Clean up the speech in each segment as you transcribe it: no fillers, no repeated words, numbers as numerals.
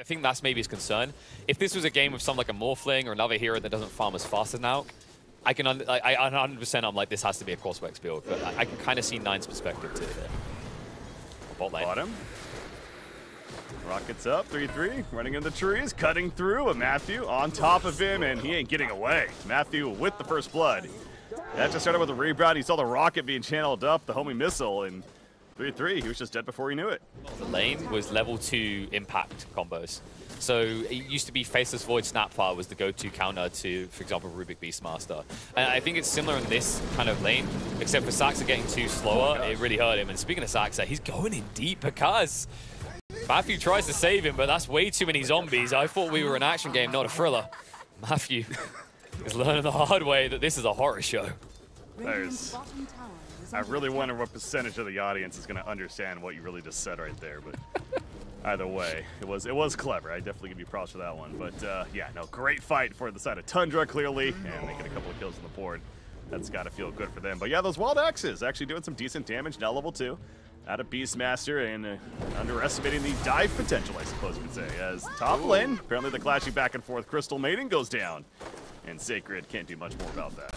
I think that's maybe his concern. If this was a game with something like a Morphling or another hero that doesn't farm as fast as now, I can, I 100% I'm like, this has to be a Crossworks build, but I can kind of see Nine's perspective too here. Bot lane. Bottom. Rockets up, 3-3, running in the trees, cutting through, a Matthew on top of him, and he ain't getting away. Matthew with the first blood. That just started with a rebound. He saw the rocket being channeled up, the homing missile, and 3-3, he was just dead before he knew it. The lane was level 2 impact combos. So it used to be Faceless Void Snapfire was the go-to counter to, for example, Rubik Beastmaster. And I think it's similar in this kind of lane, except for Saxa getting too slower, it really hurt him. And speaking of Saxa, he's going in deep because Matthew tries to save him, but that's way too many zombies. I thought we were an action game, not a thriller. Matthew is learning the hard way that this is a horror show. I really wonder what percentage of the audience is going to understand what you really just said right there, but either way, it was clever. I definitely give you props for that one. But yeah, no, great fight for the side of Tundra, clearly, and they get a couple of kills on the board. That's got to feel good for them. But yeah, those Wild Axes actually doing some decent damage, now level 2. Out of Beastmaster, and underestimating the dive potential, I suppose you could say. As top lane, apparently the clashing back and forth Crystal Maiden goes down, and Sacred can't do much more about that.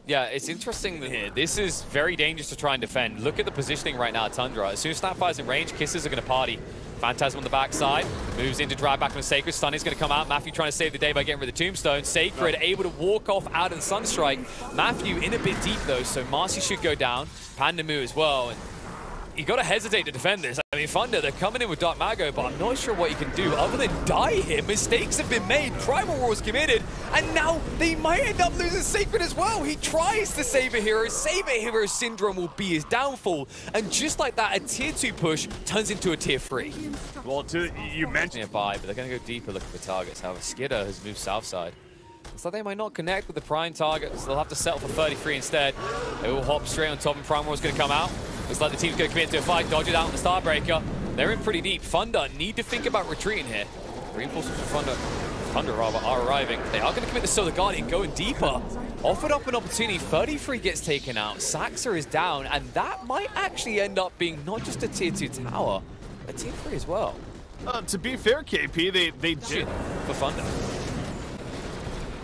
Yeah, it's interesting here. This is very dangerous to try and defend. Look at the positioning right now at Tundra. As soon as Snapfire's in range, Kisses are going to party. Phantasm on the backside, moves in to drive back from Sacred. Stun is going to come out. Matthew trying to save the day by getting rid of the Tombstone. Sacred able to walk off out of the Sunstrike. Matthew in a bit deep though, so Marcy should go down. Pandamu as well. And you got to hesitate to defend this. I mean, Thunder, they're coming in with Dark Mago, but I'm not sure what you can do other than die here. Mistakes have been made. Primal War was committed, and now they might end up losing Sacred as well. He tries to save a hero. Save a hero syndrome will be his downfall. And just like that, a tier 2 push turns into a tier 3. Well, you mentioned nearby, but they're going to go deeper looking for targets. However, Skidder has moved south side. So they might not connect with the prime targets. They'll have to settle for 33 instead. They will hop straight on top, and Primal War's going to come out. Looks like the team's going to commit to a fight, dodge it out on the Starbreaker. They're in pretty deep. Thunder need to think about retreating here. Reinforcements for Thunder rather, are arriving. They are going to commit the Solar Guardian, going deeper. Offered up an opportunity, 33 gets taken out. Saxa is down, and that might actually end up being not just a tier 2 tower, a tier 3 as well. To be fair, KP, they did. For Thunder.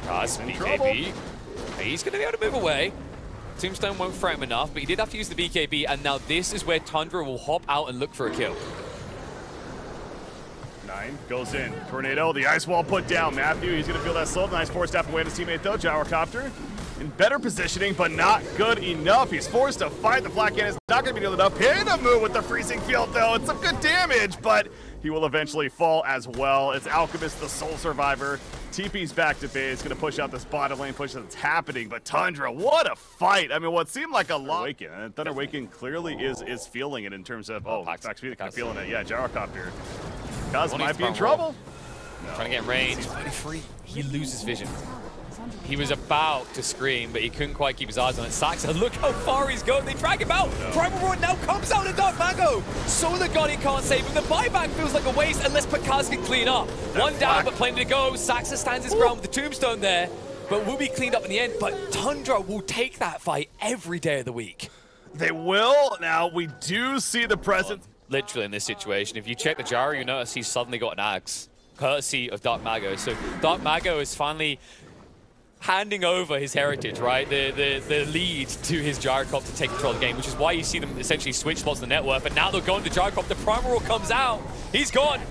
BKB. He's going to be able to move away. Tombstone won't frame enough, but he did have to use the BKB, and now this is where Tundra will hop out and look for a kill. 9 goes in. Tornado, the ice wall put down. Matthew, he's going to feel that slow. Nice force staff away from his teammate, though. Gyrocopter in better positioning, but not good enough. He's forced to fight. The Black Cannon is not going to be good enough. Pandamu with the freezing field, though. It's some good damage, but he will eventually fall as well. It's Alchemist, the sole survivor. TP's back to base, gonna push out this bottom lane push that's happening, but Tundra, what a fight! I mean, what seemed like a lot. Awaken, and Thunder Awaken clearly is feeling it in terms of, oh, Pax kind of feeling it. Yeah, Gyrocopter. Kaz might be in trouble. No. Trying to get range. He's pretty free. He loses vision. He was about to scream, but he couldn't quite keep his eyes on it. Saxa, look how far he's going. They drag him out. No. Primal Roar now comes out of Dark Mago. Solar Guardian can't save him. The buyback feels like a waste unless Pakaz can clean up. One down, but plenty to go. Saxa stands his ground with the Tombstone there, but will be cleaned up in the end. But Tundra will take that fight every day of the week. They will. Now, we do see the presence. Literally in this situation. If you check the Gyro, you notice he's suddenly got an axe, courtesy of Dark Mago. So Dark Mago is finally handing over his heritage, right? The lead to his Gyrocopter to take control of the game, which is why you see them essentially switch spots in the network. But now they're going to Gyrocopter. Primal Roar comes out. He's gone.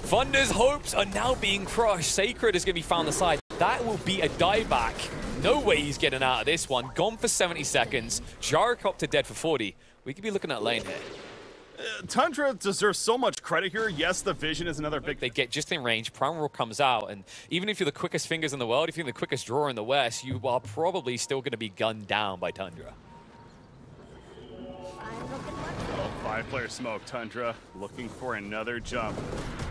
Thunder's hopes are now being crushed. Sacred is going to be found on the side. That will be a dieback. No way he's getting out of this one. Gone for 70 seconds. Gyrocopter dead for 40. We could be looking at lane here. Tundra deserves so much credit here. Yes, the vision is another big They get just in range. Primal Roar comes out, and even if you're the quickest fingers in the world, if you're the quickest drawer in the West, you are probably still going to be gunned down by Tundra. Oh, 5-player smoke. Tundra looking for another jump.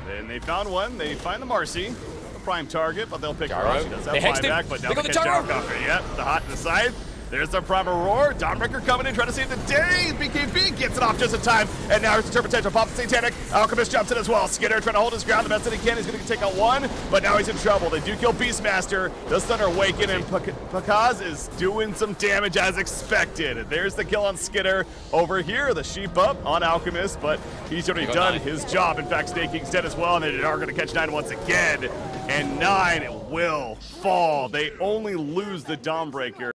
Then they found one. They find the Marcy, the prime target, but they'll pick her up. She does have buyback, but now they catch Gyrocopter. Yep, the hot to the side. There's the primer roar. Dawnbreaker coming in, trying to save the day. BKB gets it off just in time. And now here's the turn potential. Pops the Satanic. Alchemist jumps in as well. Skinner trying to hold his ground the best that he can. He's going to take out one, but now he's in trouble. They do kill Beastmaster. Does Thunder Awaken, and Pakaz is doing some damage as expected. There's the kill on Skinner. Over here, the sheep up on Alchemist, but he's already done his job. In fact, Snaking's dead as well, and they are going to catch 9 once again. And 9 will fall. They only lose the Dawnbreaker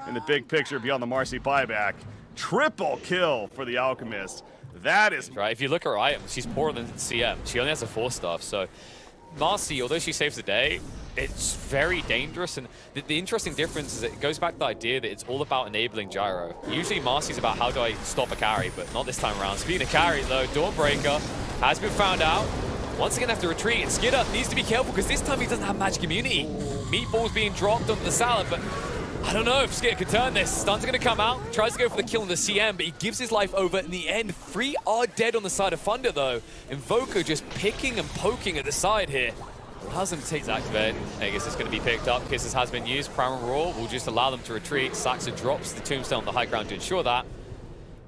in the big picture beyond the Marcy buyback. Triple kill for the Alchemist. That is right. If you look at her items, she's poorer than CM. She only has a 4-star, so Marcy, although she saves the day, it's very dangerous. And the interesting difference is it goes back to the idea that it's all about enabling gyro. Usually Marcy's about how do I stop a carry, but not this time around. Speaking of carry though, Dawnbreaker has been found out. Once again, have to retreat, and Skidder needs to be careful because this time he doesn't have magic immunity. Meatballs being dropped onto the salad, but I don't know if Skidder can turn this. Stun's going to come out, tries to go for the kill on the CM, but he gives his life over in the end. 3 are dead on the side of Thunder, though. Invoker just picking and poking at the side here. Allows them to take activate. I guess it's going to be picked up. Kisses has been used. Primal Roar will just allow them to retreat. Saxa drops the tombstone on the high ground to ensure that.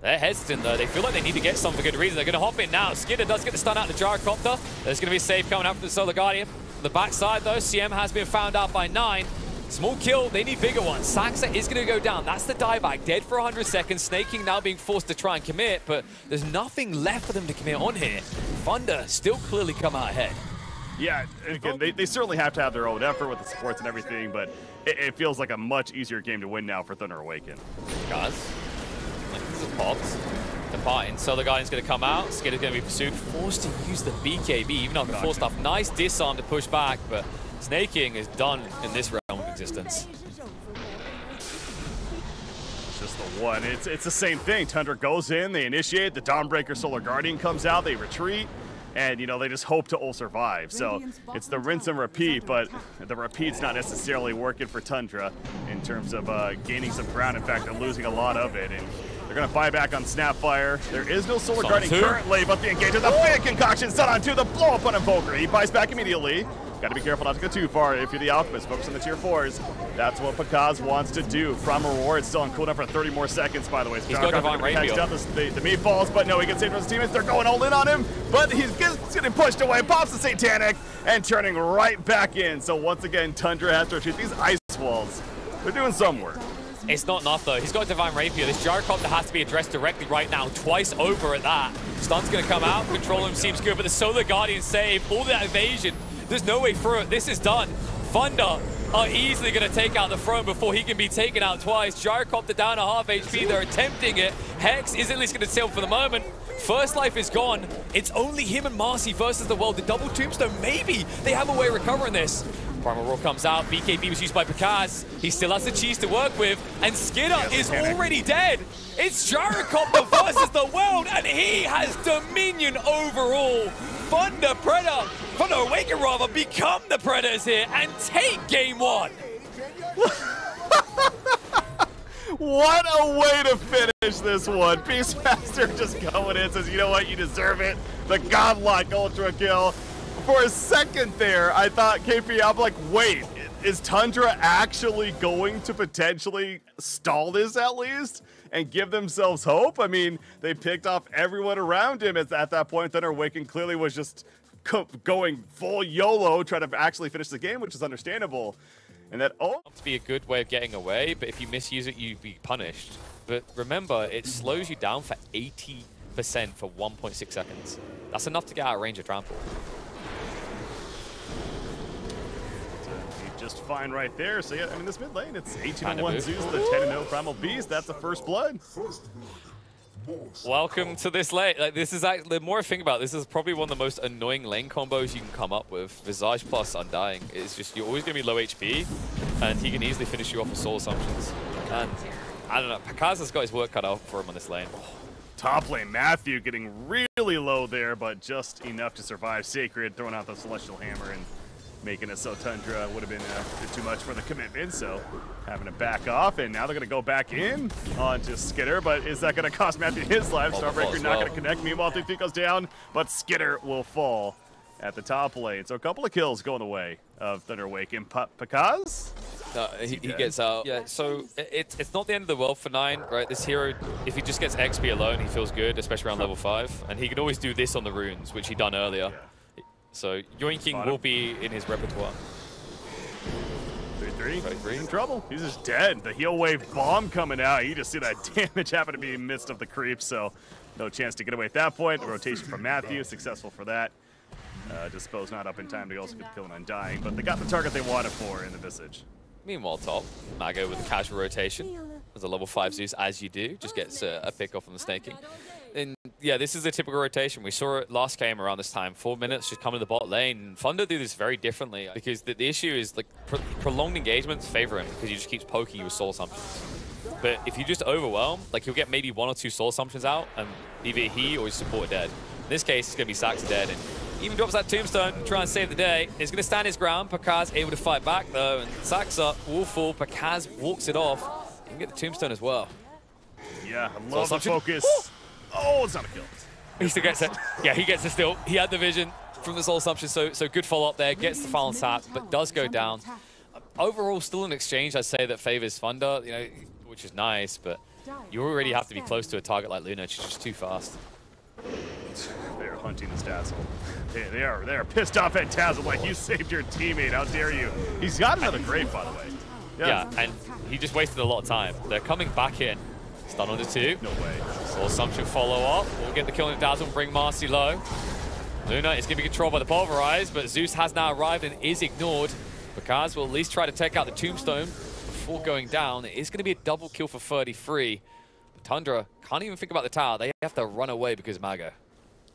They're hesitant, though. They feel like they need to get some for good reason. They're going to hop in now. Skidder does get the stun out the Gyrocopter. There's going to be a save coming out from the Solar Guardian. On the backside, though, CM has been found out by 9. Small kill, they need bigger ones. Saxa is going to go down. That's the dieback. Dead for 100 seconds. Snaking now being forced to try and commit, but there's nothing left for them to commit on here. Thunder still clearly come out ahead. Yeah, again, they certainly have to have their own effort with the supports and everything, but it feels like a much easier game to win now for Thunder Awaken. Guys, this is popped. The Partin. Solar Guardian's going to come out. Skidder's going to be pursued. Forced to use the BKB, even after 4 stuff. Nice disarm to push back, but Snaking is done in this realm of existence. Just the one. It's the same thing. Tundra goes in, they initiate, the Dawnbreaker Solar Guardian comes out, they retreat, and you know, they just hope to all survive. So it's the rinse and repeat, but the repeat's not necessarily working for Tundra in terms of gaining some ground. In fact, they're losing a lot of it, and they're going to buy back on Snapfire. There is no Solar Guardian currently, but the engage with a big concoction. Sun on 2, the blow up on Invoker. He buys back immediately. Got to be careful not to go too far if you're the Alchemist. Focus on the tier 4s. That's what Pakaz wants to do. Primal Roar, it's still on cooldown for 30 more seconds, by the way. So he's got Divine Rapier. Down the meatballs, but no, he gets saved from his teammates. They're going all in on him, but he's getting pushed away. Pops the Satanic and turning right back in. So once again, Tundra has to retreat. These ice walls, they're doing some work. It's not enough, though. He's got Divine Rapier. This Gyrocopter has to be addressed directly right now. Twice over at that. Stun's going to come out. Control him seems good, but the Solar Guardian save. All that evasion. There's no way through it. This is done. Thunder are easily going to take out the throne before he can be taken out twice. Gyrocopter down to half HP. They're attempting it. Hex is at least going to sail for the moment. First life is gone. It's only him and Marcy versus the world. The double tombstone, maybe they have a way of recovering this. Primal Roar comes out. BKB was used by Pakaz. He still has the cheese to work with. And Skidder is already dead. It's Gyrocopter versus the world, and he has dominion overall. Thunder Awaken rather, become the Predators here and take game 1. What a way to finish this one. Beastmaster just going in, says, you know what, you deserve it. The godlike ultra kill. For a second there, I thought KP, I'm like, wait, is Tundra actually going to potentially stall this at least and give themselves hope? I mean, they picked off everyone around him at that point. Thunder Awaken clearly was just going full YOLO, trying to actually finish the game, which is understandable. And that to be a good way of getting away, but if you misuse it, you'd be punished. But remember, it slows you down for 80% for 1.6 seconds. That's enough to get out of range of trample. Just fine right there. So yeah, I mean, this mid lane, it's 18-1 Zeus, the 10-0 Primal Beast. That's the first blood. Welcome to this lane. Like, this is actually, the more I think about it, this is probably one of the most annoying lane combos you can come up with. Visage plus Undying. It's just, you're always going to be low HP, and he can easily finish you off with soul assumptions. And I don't know, Pakaz has got his work cut out for him on this lane. Top lane, Matthew getting really low there, but just enough to survive. Sacred throwing out the Celestial Hammer and making it so Tundra would have been a bit too much for the commitment, so having to back off, and now they're going to go back in onto Skidder, but is that going to cost Matthew his life? Starbreaker not going to connect. Meanwhile, 3 goes down, but Skidder will fall at the top lane. So a couple of kills going the way of Thunder Awaken. Pakaz He gets out. Yeah, so it's not the end of the world for 9, right? This hero, if he just gets XP alone, he feels good, especially around level 5. And he can always do this on the runes, which he done earlier. Yeah. So yoinking will be in his repertoire. 3-3. He's in trouble. He's just dead. The heal wave bomb coming out. You just see that damage happen to be in the midst of the creep, so no chance to get away at that point. The rotation from Matthew, successful for that. Dispose not up in time to also get the kill and undying, but they got the target they wanted for in the Visage. Meanwhile, top, Mago with a casual rotation. As a level 5 Zeus, as you do, just gets a pick off on the snaking. And yeah, this is a typical rotation. We saw it last game around this time. 4 minutes, just come to the bot lane. Thunder do this very differently because the issue is like prolonged engagements favor him because he just keeps poking you with soul assumptions. But if you just overwhelm, like he'll get maybe 1 or 2 soul assumptions out, and either he or his support dead. In this case, it's going to be Sax dead, and even drops that tombstone to try and save the day. He's going to stand his ground. Pakaz able to fight back though, and Sax up, will fall. Pakaz walks it off. He can get the tombstone as well. Yeah, I love the focus. Oh, it's not a kill. He still gets it. Yeah, he gets it still. He had the vision from the soul assumption, so good follow up there. Gets the final tap, but does go down. Overall, still an exchange I'd say that favors Thunder, you know, which is nice, but you already have to be close to a target like Luna. She's just too fast. They're hunting this Dazzle. They are pissed off at Dazzle like you saved your teammate. How dare you? He's got another grave, by the way. Yeah, and he just wasted a lot of time. They're coming back in. Stun on the 2. No way. So Assumption follow up. We'll get the kill on Dazzle and bring Marcy low. Luna is going to be controlled by the Pulverize, but Zeus has now arrived and is ignored. Pakaz will at least try to take out the Tombstone before going down. It is going to be a double kill for 33. But Tundra can't even think about the tower. They have to run away because of Mago.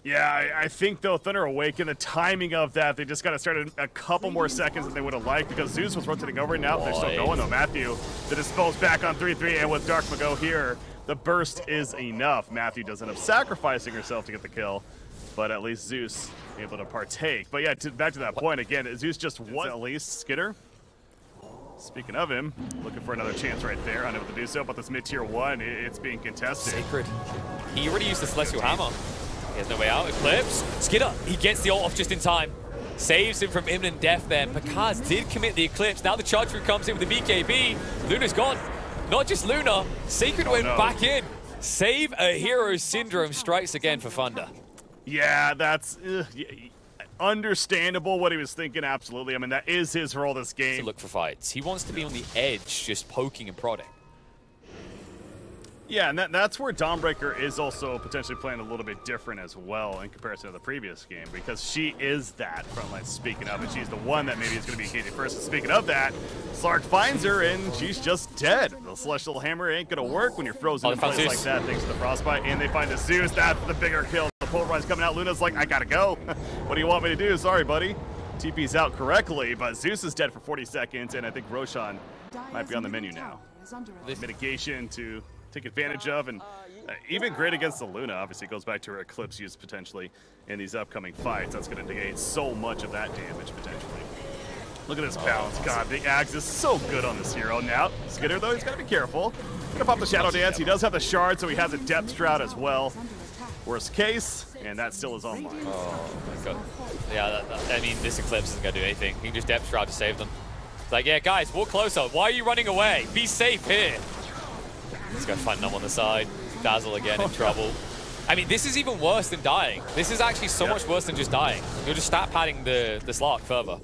Yeah, I think though Thunder Awaken, the timing of that, they just got to start a couple more seconds than they would have liked because Zeus was rotating over. Now they're still going though. Matthew, the dispose back on 3-3, and with Dark Mago here, the burst is enough. Matthew does end up sacrificing herself to get the kill, but at least Zeus able to partake. But yeah, back to that point again, Zeus just won at least. Skitter, speaking of him, looking for another chance right there, unable to do so, but this mid-tier 1, it's being contested. Sacred. He already used the Celestial Hammer. He has no way out. Eclipse. Skitter, he gets the ult off just in time. Saves him from imminent death there. Pakaz did commit the Eclipse. Now the charge through comes in with the BKB. Luna's gone. Not just Luna. Sacred went back in. Save a hero syndrome strikes again for Thunder. Yeah, that's understandable what he was thinking, absolutely. I mean, that is his role this game. To look for fights. He wants to be on the edge, just poking and prodding. Yeah, and that's where Dawnbreaker is also potentially playing a little bit different as well in comparison to the previous game, because she is that frontline, speaking of, and she's the one that maybe is going to be engaging first. And speaking of that, Slark finds her, and she's just dead. The Celestial Hammer ain't going to work when you're frozen in place like that, thanks to the Frostbite, and they find the Zeus. That's the bigger kill. The Pulverize coming out. Luna's like, I got to go. What do you want me to do? Sorry, buddy. TP's out correctly, but Zeus is dead for 40 seconds, and I think Roshan might be on the menu now. Mitigation to take advantage of, and even great against the Luna. Obviously, it goes back to her Eclipse use potentially in these upcoming fights. That's going to negate so much of that damage potentially. Look at this balance. God, the Axe is so good on this hero. Now, Skitter, though, he's got to be careful. Going to pop the Shadow Dance. He does have the Shard, so he has a Depth Shroud as well. Worst case, and that still is online. Oh, my God. Yeah, I mean, this Eclipse isn't going to do anything. He can just Depth Shroud to save them. It's like, yeah, guys, walk closer. Why are you running away? Be safe here. Let's go find them on the side. Dazzle again in trouble. I mean, this is even worse than dying. This is actually so much worse than just dying. You're just stat padding the Slark further.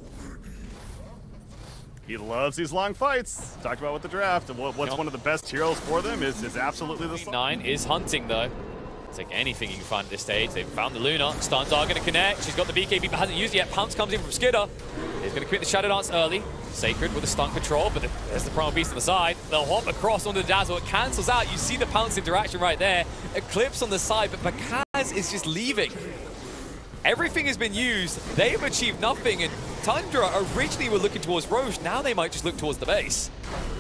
He loves these long fights. Talked about with the draft. And what's one of the best heroes for them is absolutely the Slark. 9 is hunting, though. Take anything you can find at this stage. They've found the Luna. Stuns are going to connect. She's got the BKB, but hasn't used it yet. Pounce comes in from Skitter. He's going to commit the Shadow Dance early. Sacred with the stun control, but there's the Primal Beast on the side. They'll hop across onto the Dazzle. It cancels out. You see the Pounce interaction right there. Eclipse on the side, but Pakaz is just leaving. Everything has been used. They have achieved nothing, and Tundra originally were looking towards Roche. Now they might just look towards the base.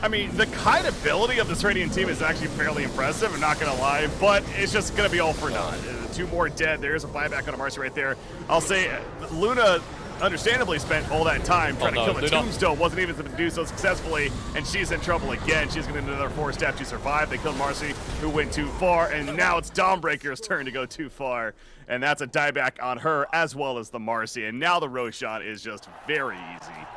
I mean, the kite-ability of this Radiant team is actually fairly impressive, I'm not going to lie, but it's just going to be all for naught. 2 more dead. There's a buyback on a Marcy right there. I'll say Luna understandably spent all that time trying to kill the Tombstone, wasn't even able to do so successfully, and she's in trouble again. She's going to need another 4-step to survive. They killed Marcy, who went too far, and now it's Dawnbreaker's turn to go too far, and that's a dieback on her as well as the Marcy, and now the Roshan is just very easy.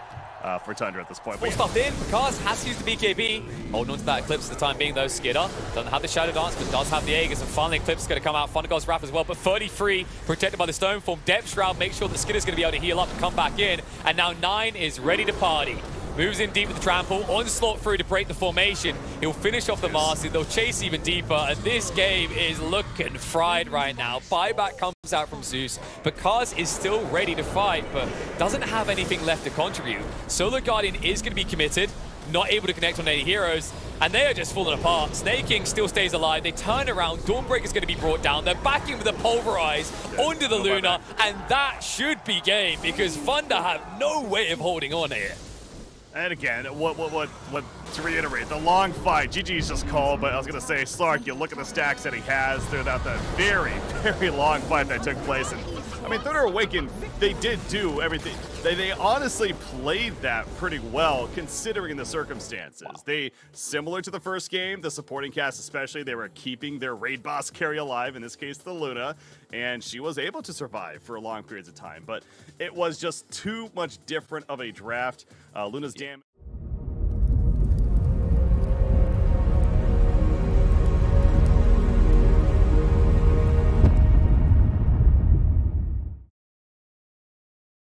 for Tundra at this point. Full stuff in. Kaz has to use the BKB. Holding on to that Eclipse for the time being, though. Skidder doesn't have the Shadow Dance, but does have the Aegis. And finally, Eclipse is going to come out. Thundergod's Wrath as well, but 33, protected by the Stoneform. Depth Shroud makes sure that Skidder's going to be able to heal up and come back in. And now 9 is ready to party. Moves in deep with the trample, onslaught through to break the formation. He'll finish off the master, they'll chase even deeper, and this game is looking fried right now. Buyback comes out from Zeus, but Kaz is still ready to fight, but doesn't have anything left to contribute. Solar Guardian is going to be committed, not able to connect on any heroes, and they are just falling apart. Snake King still stays alive, they turn around, Dawnbreaker's going to be brought down, they're backing with the Pulverize onto the Luna, and that should be game, because Thunder have no way of holding on here. And again, what to reiterate, the long fight, GG's just called, but I was going to say, Slark, you look at the stacks that he has throughout that very, very long fight that took place. And I mean, Tundra Awaken, they did do everything. They honestly played that pretty well, considering the circumstances. Wow. They, similar to the first game, the supporting cast especially, they were keeping their raid boss carry alive, in this case, the Luna, and she was able to survive for long periods of time. But it was just too much different of a draft. Luna's damage.